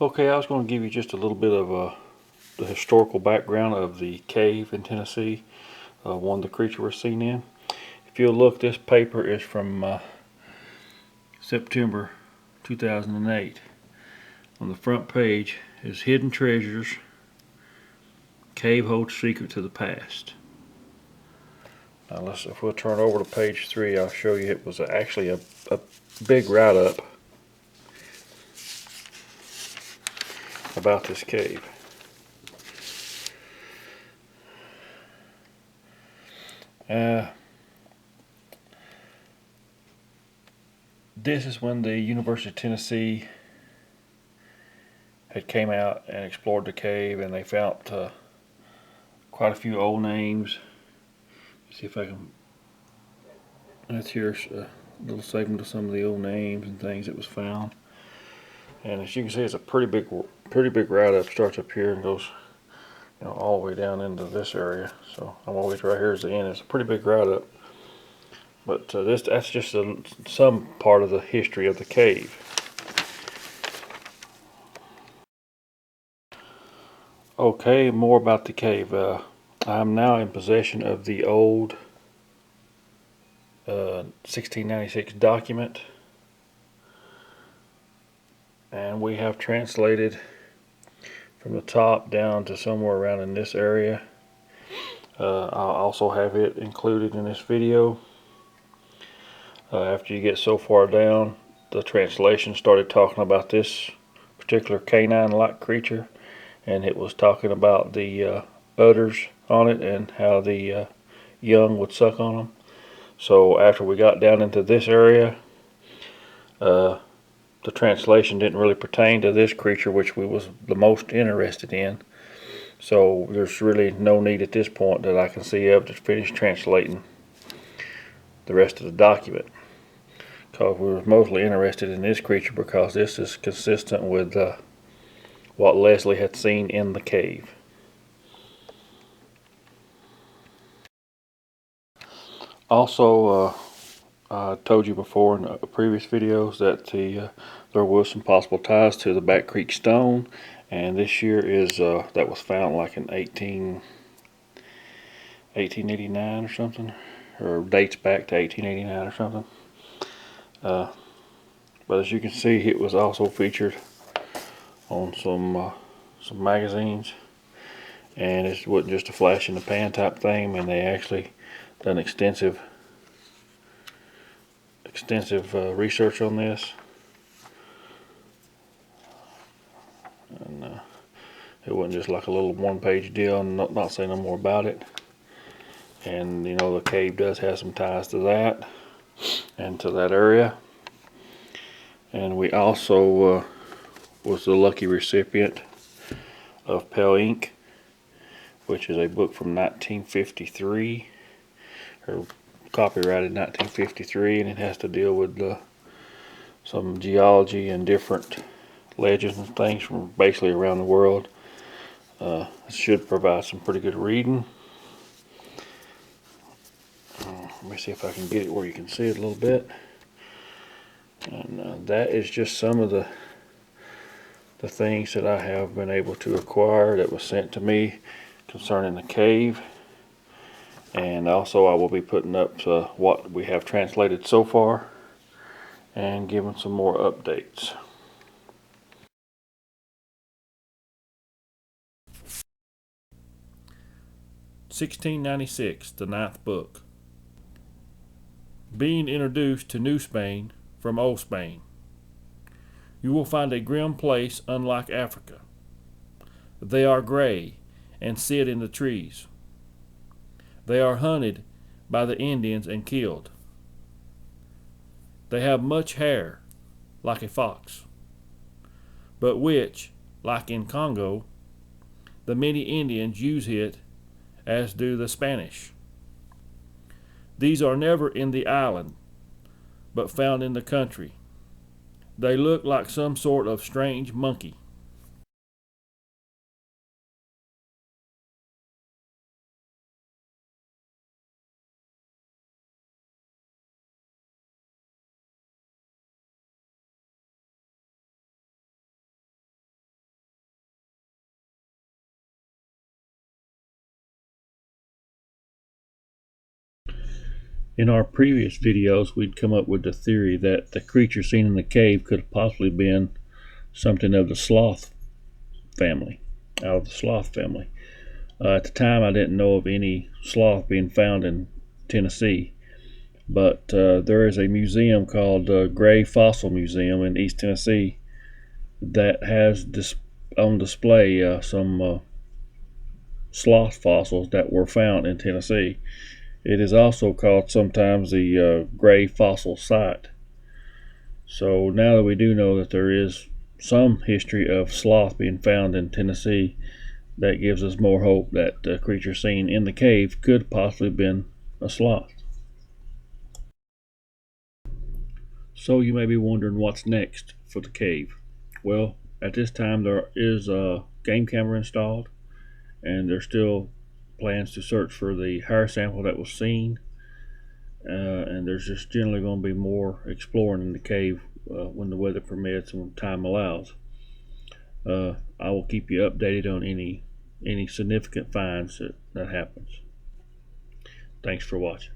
Okay, I was going to give you just a little bit of the historical background of the cave in Tennessee, one the creature was seen in. If you'll look, this paper is from September 2008. On the front page is Hidden Treasures, Cave Holds Secret to the Past. Now if we'll turn over to page 3, I'll show you it was actually a big write-up about this cave. This is when the University of Tennessee had came out and explored the cave, and they found quite a few old names. Let's see if I can. That's here's a little segment of some of the old names and things that was found. And as you can see, it's a pretty big write-up. Starts up here and goes, all the way down into this area. So I'm always right here is the end. It's a pretty big write-up. But that's just some part of the history of the cave. Okay, more about the cave. I'm now in possession of the old 1696 document, and we have translated from the top down to somewhere around in this area. I'll also have it included in this video. After you get so far down, the translation started talking about this particular canine-like creature, and it was talking about the udders on it and how the young would suck on them. So after we got down into this area, the translation didn't really pertain to this creature, which we was the most interested in. So there's really no need at this point that I can see of to finish translating the rest of the document, because we were mostly interested in this creature because this is consistent with what Leslie had seen in the cave. Also, I told you before in previous videos that there was some possible ties to the Back Creek Stone, and this year is that was found like in 1889 or something, or dates back to 1889 or something. But as you can see, it was also featured on some magazines, and it wasn't just a flash in the pan type thing. And they actually done extensive research on this, and it wasn't just like a little one-page deal and not say no more about it. And the cave does have some ties to that and to that area. And we also was the lucky recipient of Pell Inc., which is a book from 1953, or copyrighted 1953, and it has to deal with some geology and different legends and things from basically around the world. It should provide some pretty good reading. Let me see if I can get it where you can see it a little bit. And that is just some of the things that I have been able to acquire that was sent to me concerning the cave. And also I will be putting up what we have translated so far and giving some more updates. (1696), the 9th book. Being introduced to New Spain from Old Spain. You will find a grim place unlike Africa. They are gray and sit in the trees. They are hunted by the Indians and killed. They have much hair, like a fox, but which, like in Congo, the many Indians use it as do the Spanish. These are never in the island, but found in the country. They look like some sort of strange monkey. In our previous videos, we'd come up with the theory that the creature seen in the cave could have possibly been something of the sloth family, out of the sloth family. At the time, I didn't know of any sloth being found in Tennessee, but there is a museum called Gray Fossil Museum in East Tennessee that has on display some sloth fossils that were found in Tennessee. It is also called sometimes the Gray Fossil Site. So now that we do know that there is some history of sloth being found in Tennessee, that gives us more hope that the creature seen in the cave could possibly have been a sloth. So you may be wondering what's next for the cave. Well, at this time there is a game camera installed, and there's still plans to search for the hair sample that was seen, and there's just generally going to be more exploring in the cave when the weather permits and when time allows. I will keep you updated on any significant finds that happens. Thanks for watching.